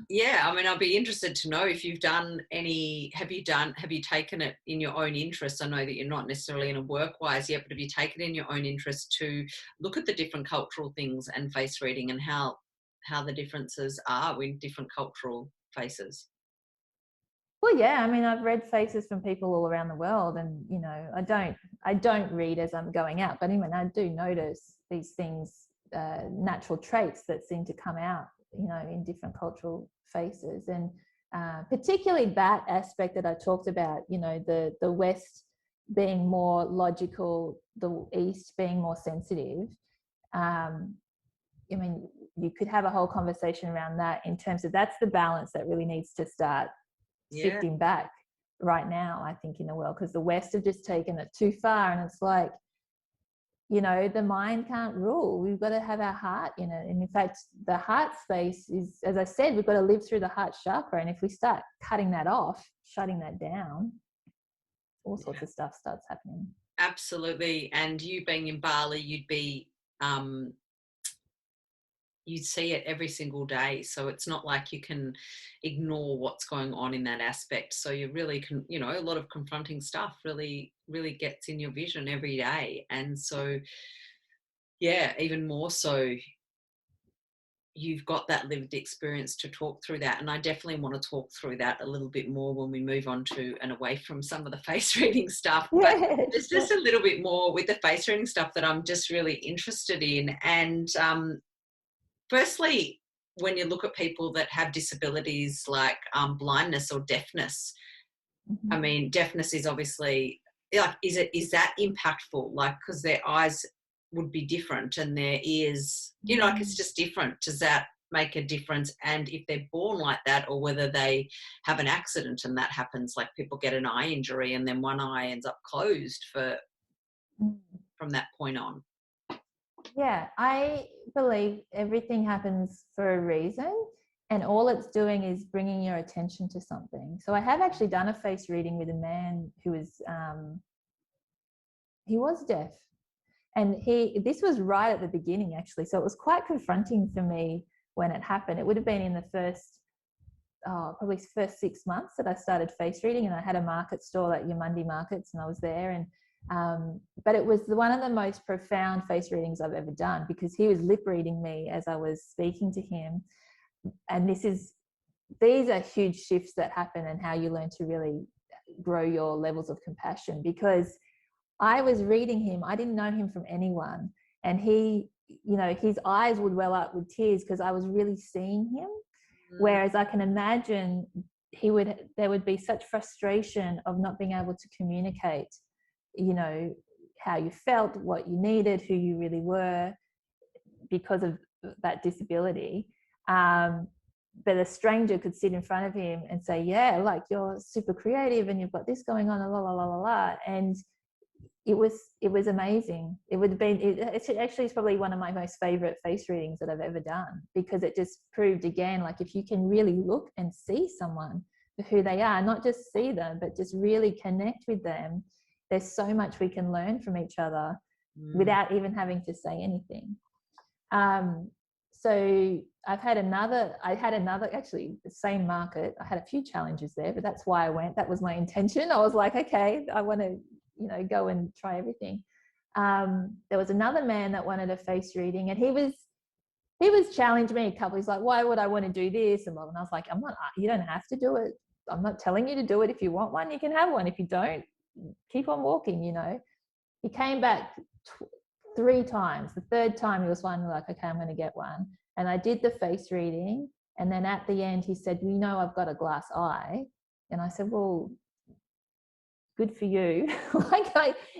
Yeah, I mean, I'd be interested to know if you've done any, have you taken it in your own interest? I know that you're not necessarily in a work-wise yet, but have you taken it in your own interest to look at the different cultural things and face reading and how the differences are with different cultural faces? Well, yeah, I mean, I've read faces from people all around the world, and you know, I don't read as I'm going out, but even I do notice these things, natural traits that seem to come out, you know, in different cultural faces, and particularly that aspect that I talked about, you know, the West being more logical, the East being more sensitive. I mean, you could have a whole conversation around that in terms of that's the balance that really needs to start Yeah. shifting back right now, I think, in the world, because the West have just taken it too far, and it's like, you know, the mind can't rule. We've got to have our heart in it, and in fact, the heart space is, as I said, we've got to live through the heart chakra, and if we start cutting that off, shutting that down, all sorts of stuff starts happening. Absolutely. And you being in Bali, you'd see it every single day. So it's not like you can ignore what's going on in that aspect. So you really can, you know, a lot of confronting stuff really, really gets in your vision every day. And so, yeah, even more so, you've got that lived experience to talk through that. And I definitely want to talk through that a little bit more when we move on to and away from some of the face reading stuff. But there's just a little bit more with the face reading stuff that I'm just really interested in. And firstly, when you look at people that have disabilities like blindness or deafness, Mm-hmm. I mean, deafness is obviously, like, is that impactful? Like, because their eyes would be different and their ears, you know, like it's just different. Does that make a difference? And if they're born like that, or whether they have an accident and that happens, like people get an eye injury and then one eye ends up closed from that point on. Yeah, I believe everything happens for a reason, and all it's doing is bringing your attention to something. So I have actually done a face reading with a man who was he was deaf, and this was right at the beginning, actually, so it was quite confronting for me when it happened. It would have been in the probably first 6 months that I started face reading, and I had a market stall at your Monday markets, and I was there, and but it was one of the most profound face readings I've ever done, because he was lip reading me as I was speaking to him. And these are huge shifts that happen, and how you learn to really grow your levels of compassion, because I was reading him, I didn't know him from anyone, and he, you know, his eyes would well up with tears because I was really seeing him. Whereas I can imagine there would be such frustration of not being able to communicate, you know, how you felt, what you needed, who you really were, because of that disability. But a stranger could sit in front of him and say, yeah, like, you're super creative and you've got this going on, and la la la la la. And it was amazing. It actually is probably one of my most favorite face readings that I've ever done, because it just proved again, like, if you can really look and see someone for who they are, not just see them, but just really connect with them, there's so much we can learn from each other without even having to say anything. So I had another, actually, the same market. I had a few challenges there, but that's why I went. That was my intention. I was like, okay, I want to, you know, go and try everything. There was another man that wanted a face reading, and he was challenging me a couple. He's like, why would I want to do this? And I was like, you don't have to do it. I'm not telling you to do it. If you want one, you can have one. If you don't, keep on walking, you know. He came back 3 times. The third time he was finally like, okay, I'm going to get one. And I did the face reading. And then at the end, he said, you know, I've got a glass eye. And I said, well, good for you.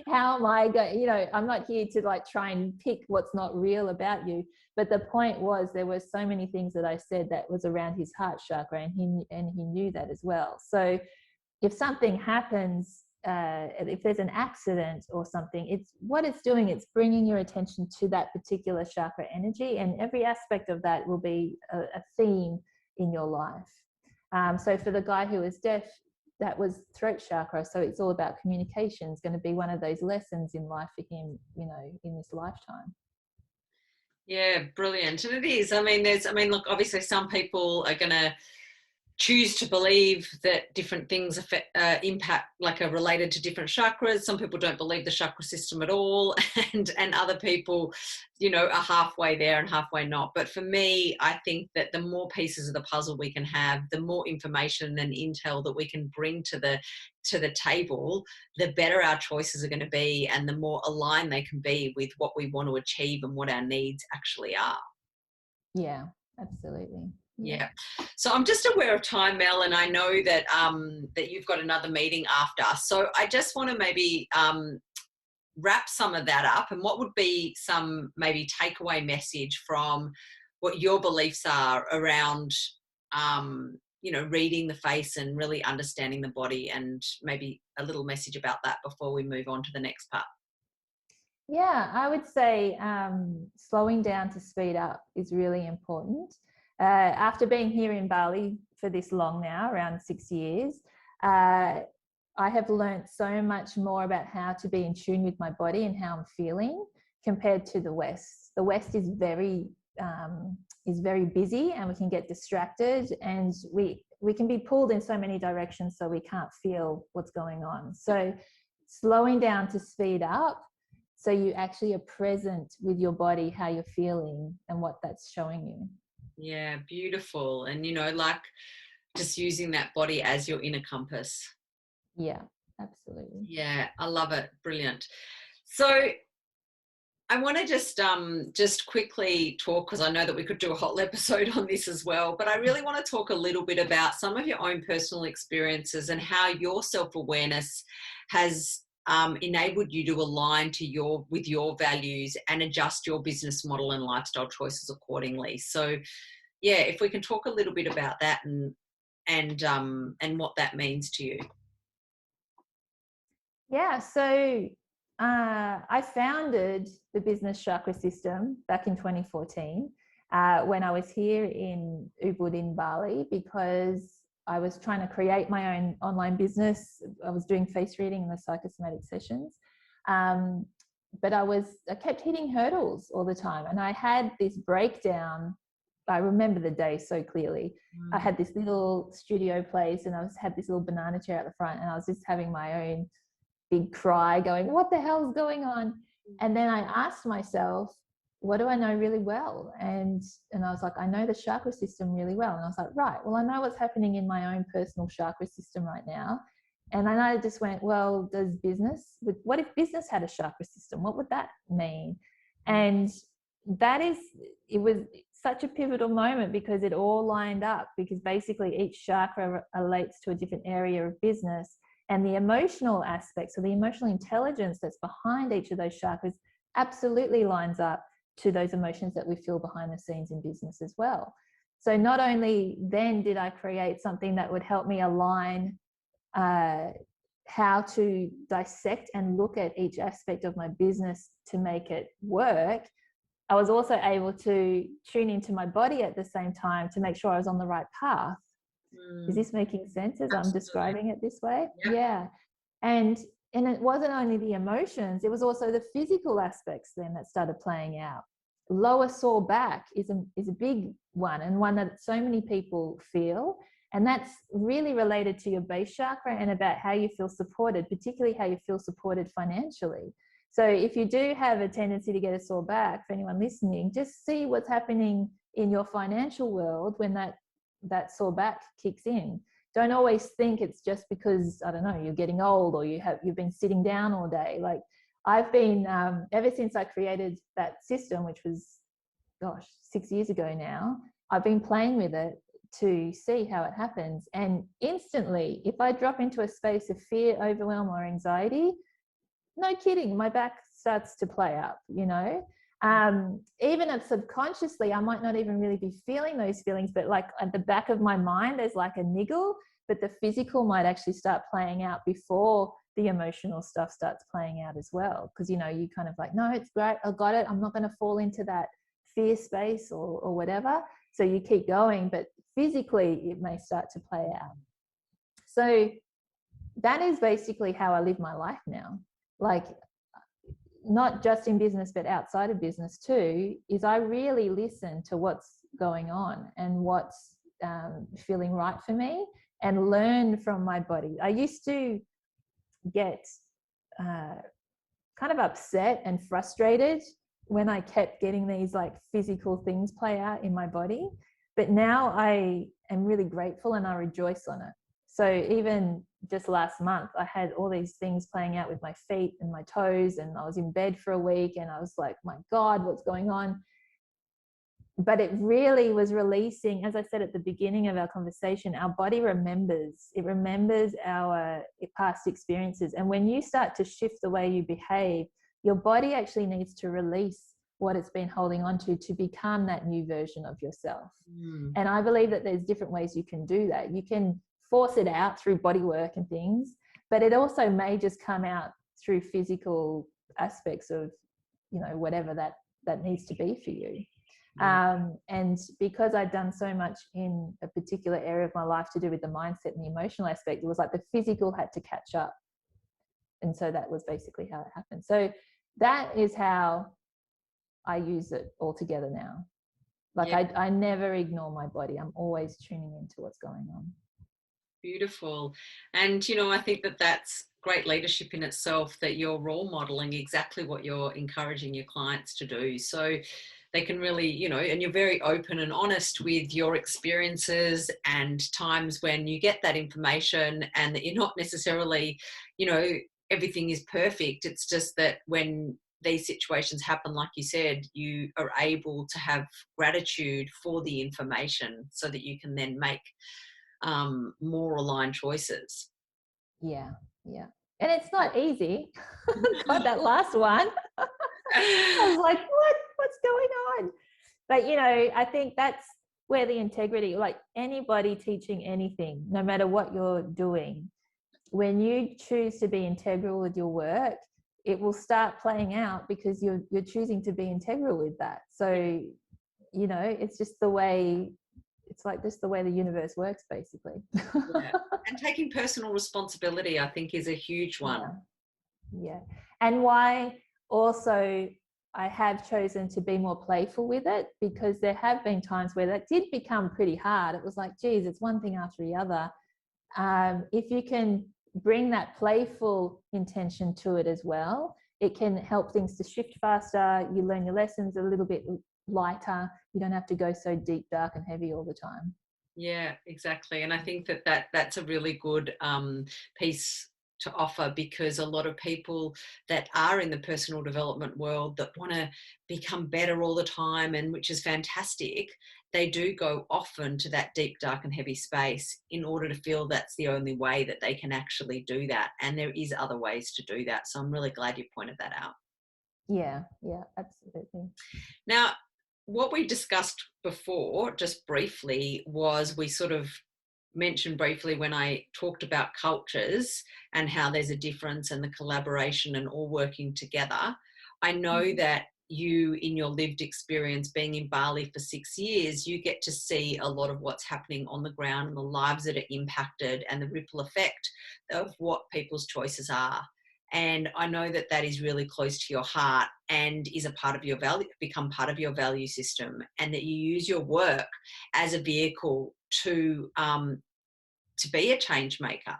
How am I going, you know, I'm not here to like try and pick what's not real about you. But the point was, there were so many things that I said that was around his heart chakra, and he knew that as well. So if something happens, if there's an accident or something, it's doing, it's bringing your attention to that particular chakra energy, and every aspect of that will be a theme in your life. So for the guy who was deaf, that was throat chakra. So it's all about communication. It's going to be one of those lessons in life for him, you know, in this lifetime. Yeah, brilliant. And it is. Look, obviously some people are going to choose to believe that different things impact, like, are related to different chakras. Some people don't believe the chakra system at all, and other people, are halfway there and halfway not. But for me, I think that the more pieces of the puzzle we can have, the more information and intel that we can bring to the table, the better our choices are going to be, and the more aligned they can be with what we want to achieve and what our needs actually are. Yeah, absolutely. Yeah. So I'm just aware of time, Mel, and I know that that you've got another meeting after. So I just want to maybe wrap some of that up. And what would be some maybe takeaway message from what your beliefs are around, reading the face and really understanding the body, and maybe a little message about that before we move on to the next part? Yeah, I would say slowing down to speed up is really important. After being here in Bali for this long now, around 6 years, I have learned so much more about how to be in tune with my body and how I'm feeling compared to the West. The West is very busy, and we can get distracted, and we can be pulled in so many directions, so we can't feel what's going on. So slowing down to speed up, so you actually are present with your body, how you're feeling and what that's showing you. Yeah, beautiful. And, like, just using that body as your inner compass. Yeah, absolutely. Yeah, I love it. Brilliant. So I want to just quickly talk, because I know that we could do a whole episode on this as well, but I really want to talk a little bit about some of your own personal experiences and how your self-awareness has enabled you to align with your values and adjust your business model and lifestyle choices accordingly. So yeah, if we can talk a little bit about that and what that means to you. Yeah, so I founded the business chakra system back in 2014 when I was here in Ubud in Bali, because I was trying to create my own online business. I was doing face reading in the psychosomatic sessions. But I kept hitting hurdles all the time. And I had this breakdown. I remember the day so clearly. I had this little studio place, and had this little banana chair at the front, and I was just having my own big cry going, what the hell is going on? And then I asked myself, what do I know really well? And I was like, I know the chakra system really well. And I was like, right, well, I know what's happening in my own personal chakra system right now. And then I just went, well, what if business had a chakra system? What would that mean? And it was such a pivotal moment, because it all lined up, because basically each chakra relates to a different area of business. And the emotional aspects, or the emotional intelligence that's behind each of those chakras, absolutely lines up to those emotions that we feel behind the scenes in business as well. So not only then did I create something that would help me align how to dissect and look at each aspect of my business to make it work, I was also able to tune into my body at the same time to make sure I was on the right path. Is this making sense as I'm describing it this way? Yeah. And it wasn't only the emotions, it was also the physical aspects then that started playing out. Lower sore back is a big one, and one that so many people feel. And that's really related to your base chakra and about how you feel supported, particularly how you feel supported financially. So if you do have a tendency to get a sore back, for anyone listening, just see what's happening in your financial world when that sore back kicks in. Don't always think it's just because, I don't know, you're getting old, or you've been sitting down all day. Like, I've been, ever since I created that system, which was, 6 years ago now, I've been playing with it to see how it happens. And instantly, if I drop into a space of fear, overwhelm, or anxiety, no kidding, my back starts to play up, even if subconsciously I might not even really be feeling those feelings, but like at the back of my mind there's like a niggle, but the physical might actually start playing out before the emotional stuff starts playing out as well. Because you kind of like, no, it's great, I got it, I'm not going to fall into that fear space or whatever, so you keep going, but physically it may start to play out. So that is basically how I live my life now. Like, not just in business, but outside of business too, is I really listen to what's going on and what's feeling right for me, and learn from my body. I used to get kind of upset and frustrated when I kept getting these like physical things play out in my body. But now I am really grateful and I rejoice on it. So even just last month, I had all these things playing out with my feet and my toes, and I was in bed for a week and I was like, my God, what's going on? But it really was releasing, as I said at the beginning of our conversation, our body remembers. It remembers our past experiences. And when you start to shift the way you behave, your body actually needs to release what it's been holding on to become that new version of yourself. And I believe that there's different ways you can do that. You can force it out through body work and things, but it also may just come out through physical aspects of, you know, whatever that needs to be for you. And because I'd done so much in a particular area of my life to do with the mindset and the emotional aspect, it was like the physical had to catch up. And so that was basically how it happened. So that is how I use it all together now. Like I never ignore my body. I'm always tuning into what's going on. Beautiful. And, you know, I think that that's great leadership in itself, that you're role modeling exactly what you're encouraging your clients to do. So they can really, you know, and you're very open and honest with your experiences and times when you get that information, and that you're not necessarily, you know, everything is perfect. It's just that when these situations happen, like you said, you are able to have gratitude for the information so that you can then make more aligned choices. Yeah. And it's not easy. God, that last one. I was like, what's going on? But, you know, I think that's where the integrity, like anybody teaching anything, no matter what you're doing, when you choose to be integral with your work, it will start playing out because you're choosing to be integral with that. So, you know, it's just the way, it's like just the way the universe works, basically. Yeah. And taking personal responsibility, I think, is a huge one. Yeah. And why also I have chosen to be more playful with it, because there have been times where that did become pretty hard. It was like, geez, it's one thing after the other. If you can bring that playful intention to it as well, it can help things to shift faster. You learn your lessons a little bit lighter. You don't have to go so deep, dark and heavy all the time. Yeah, exactly. And I think that's a really good piece to offer, because a lot of people that are in the personal development world that want to become better all the time, and which is fantastic, they do go often to that deep, dark and heavy space in order to feel that's the only way that they can actually do that. And there is other ways to do that. So I'm really glad you pointed that out. Yeah, absolutely. Now, what we discussed before, just briefly, was we sort of mentioned briefly when I talked about cultures and how there's a difference and the collaboration and all working together. I know that you, in your lived experience being in Bali for 6 years, you get to see a lot of what's happening on the ground and the lives that are impacted and the ripple effect of what people's choices are. And I know that that is really close to your heart and is a part of your value, become part of your value system, and that you use your work as a vehicle to be a change maker.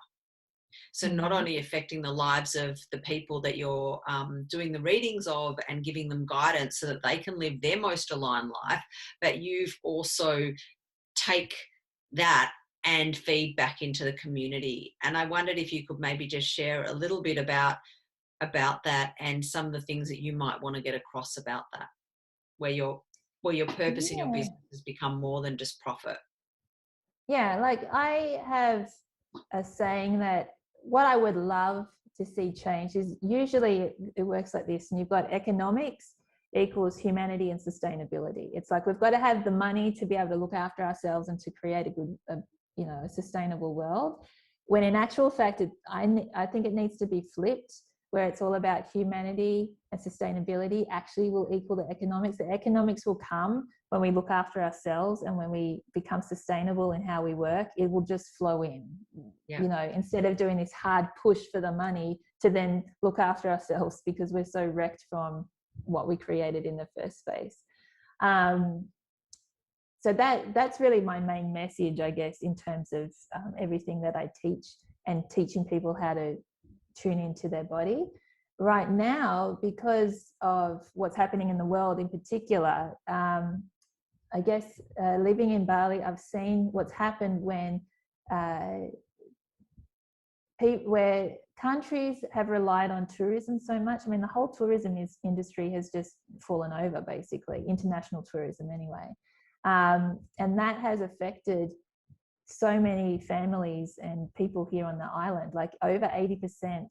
So not only affecting the lives of the people that you're doing the readings of and giving them guidance so that they can live their most aligned life, but you've also take that and feed back into the community. And I wondered if you could maybe just share a little bit about that and some of the things that you might want to get across about that, where your purpose in your business has become more than just profit. Yeah, like I have a saying that what I would love to see change is, usually it works like this, and you've got economics equals humanity and sustainability. It's like we've got to have the money to be able to look after ourselves and to create a good, a sustainable world. When in actual fact, I think it needs to be flipped, where it's all about humanity and sustainability actually will equal the economics. The economics will come when we look after ourselves and when we become sustainable in how we work. It will just flow in. Yeah. Instead of doing this hard push for the money, to then look after ourselves because we're so wrecked from what we created in the first place. So that's really my main message, I guess, in terms of everything that I teach and teaching people how to tune into their body. Right now, because of what's happening in the world in particular, I guess living in Bali, I've seen what's happened when where countries have relied on tourism so much. I mean, the whole tourism industry has just fallen over, basically, international tourism anyway. And that has affected so many families and people here on the island. Like over 80%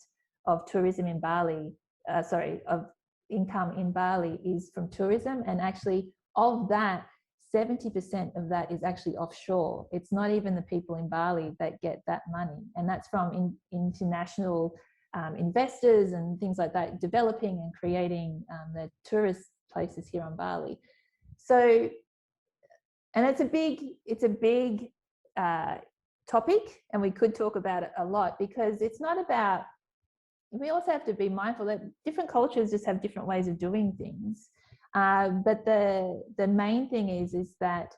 of tourism in Bali, of income in Bali is from tourism. And actually of that, 70% of that is actually offshore. It's not even the people in Bali that get that money. And that's from international investors and things like that, developing and creating the tourist places here on Bali. So, and it's a big topic, and we could talk about it a lot, because it's not about, we also have to be mindful that different cultures just have different ways of doing things. But the main thing is that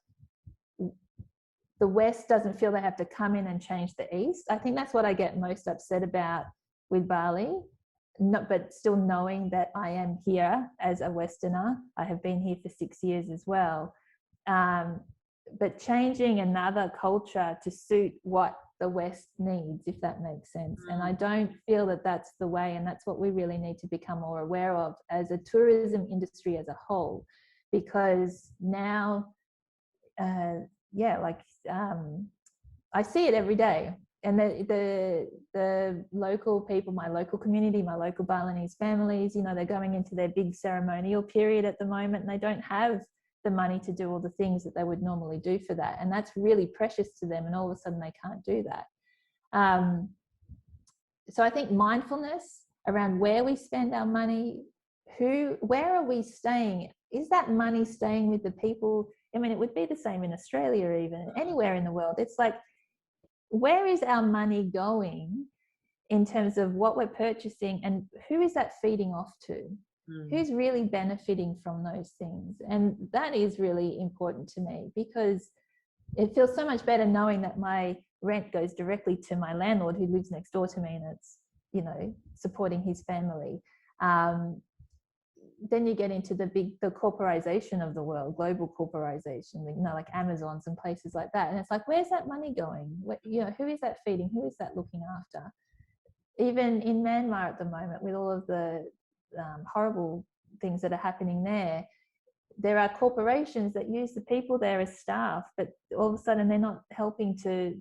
the West doesn't feel they have to come in and change the East. I think that's what I get most upset about with Bali, but still knowing that I am here as a Westerner. I have been here for 6 years as well. But changing another culture to suit what the West needs, if that makes sense. And I don't feel that that's the way, and that's what we really need to become more aware of as a tourism industry as a whole, because now, I see it every day. And the local people, my local community, my local Balinese families, they're going into their big ceremonial period at the moment, and they don't have the money to do all the things that they would normally do for that, and that's really precious to them, and all of a sudden they can't do that. So I think mindfulness around where we spend our money, where are we staying? Is that money staying with the people? I mean, it would be the same in Australia, even anywhere in the world. It's like, where is our money going in terms of what we're purchasing, and who is that feeding off to? Who's really benefiting from those things? And that is really important to me, because it feels so much better knowing that my rent goes directly to my landlord who lives next door to me, and it's, supporting his family. Then you get into the corporization of the world, global corporization, like Amazons and places like that. And it's like, where's that money going? Who is that feeding? Who is that looking after? Even in Myanmar at the moment, with all of the horrible things that are happening there are corporations that use the people there as staff, but all of a sudden they're not helping to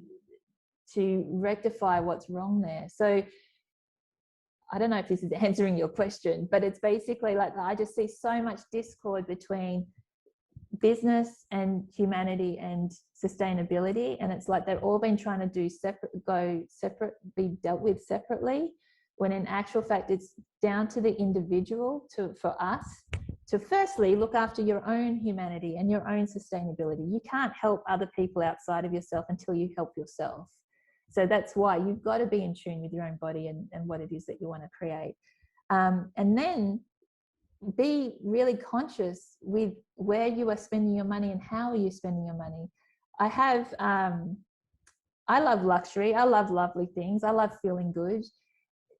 rectify what's wrong there. So I don't know if this is answering your question, but it's basically like, I just see so much discord between business and humanity and sustainability, and it's like they've all been trying to be dealt with separately, when in actual fact it's down to the individual for us to firstly look after your own humanity and your own sustainability. You can't help other people outside of yourself until you help yourself. So that's why you've got to be in tune with your own body and what it is that you want to create. And then be really conscious with where you are spending your money and how are you spending your money. I love luxury. I love lovely things. I love feeling good.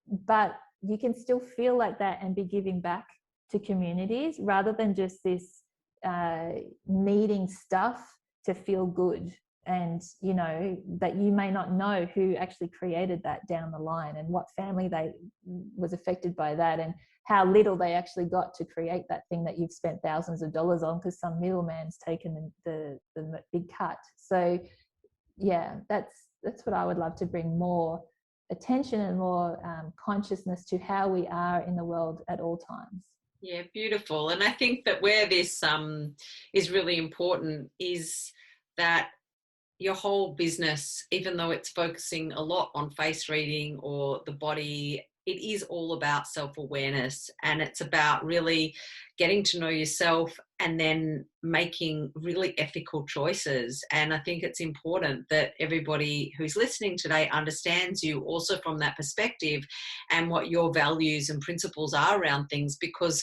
But you can still feel like that and be giving back to communities, rather than just this needing stuff to feel good. And that you may not know who actually created that down the line, and what family was affected by that, and how little they actually got to create that thing that you've spent thousands of dollars on, because some middleman's taken the big cut. So yeah, that's what I would love to bring more attention and more consciousness to how we are in the world at all times. Yeah, beautiful. And I think that where this is really important is that your whole business, even though it's focusing a lot on face reading or the body it is all about self-awareness, and it's about really getting to know yourself and then making really ethical choices. And I think it's important that everybody who's listening today understands you also from that perspective and what your values and principles are around things, because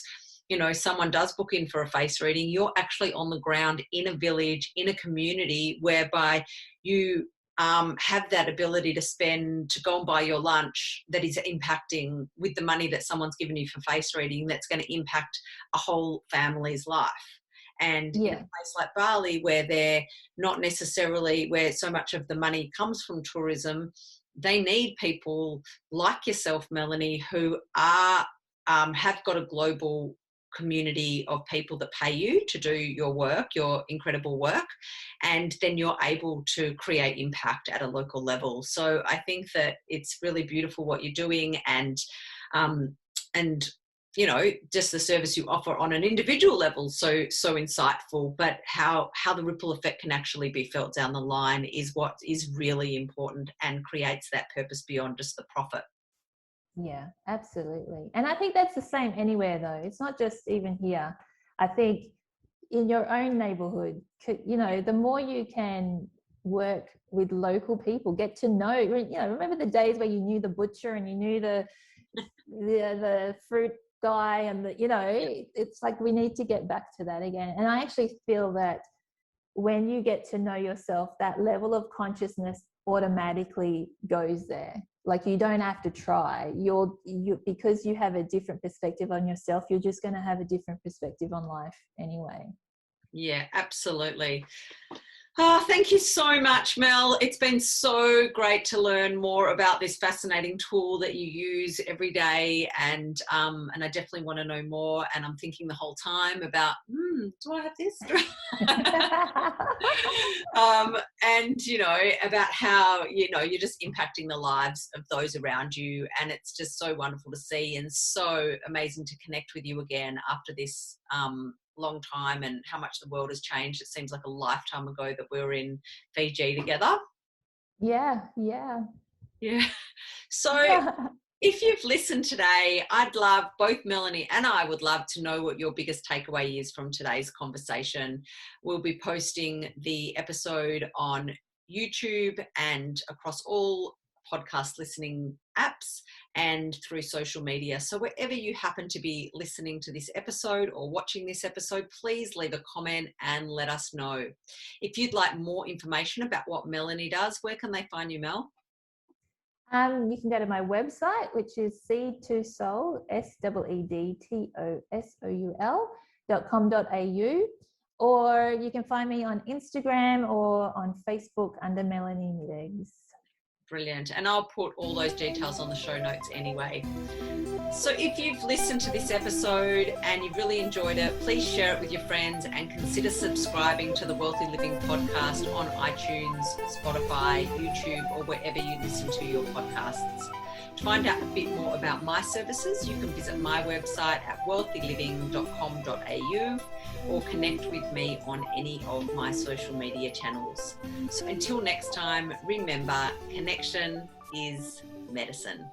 someone does book in for a face reading, you're actually on the ground in a village, in a community, whereby you have that ability to go and buy your lunch that is impacting with the money that someone's given you for face reading, that's going to impact a whole family's life. And in a place like Bali, where they're not necessarily where so much of the money comes from tourism, they need people like yourself, Melanie, who are have got a global community of people that pay you to do your work, your incredible work, and then you're able to create impact at a local level. So I think that it's really beautiful what you're doing, and just the service you offer on an individual level, so insightful, but how the ripple effect can actually be felt down the line is what is really important and creates that purpose beyond just the profit. Yeah, absolutely. And I think that's the same anywhere, though. It's not just even here. I think in your own neighborhood, the more you can work with local people, get to know, remember the days where you knew the butcher and you knew the fruit guy, and it's like we need to get back to that again. And I actually feel that when you get to know yourself, that level of consciousness automatically goes there. Like, you don't have to try. Because you have a different perspective on yourself, you're just going to have a different perspective on life anyway. Yeah, absolutely. Oh, thank you so much, Mel. It's been so great to learn more about this fascinating tool that you use every day, and I definitely want to know more. And I'm thinking the whole time about, do I have this? And about how you're just impacting the lives of those around you, and it's just so wonderful to see, and so amazing to connect with you again after this long time, and how much the world has changed. It seems like a lifetime ago that we were in Fiji together. Yeah. So if you've listened today, both Melanie and I would love to know what your biggest takeaway is from today's conversation. We'll be posting the episode on YouTube and across all podcast listening apps and through social media. So wherever you happen to be listening to this episode or watching this episode, please leave a comment and let us know. If you'd like more information about what Melanie does, where can they find you, Mel? You can go to my website, which is seed2soul, SEEDTOSOUL.com.au, or you can find me on Instagram or on Facebook under Melanie Mideggs. Brilliant. And I'll put all those details on the show notes anyway. So if you've listened to this episode and you've really enjoyed it, please share it with your friends and consider subscribing to the Wellthy Living podcast on iTunes, Spotify, YouTube, or wherever you listen to your podcasts. To find out a bit more about my services, you can visit my website at wellthyliving.com.au or connect with me on any of my social media channels. So until next time, remember, connection is medicine.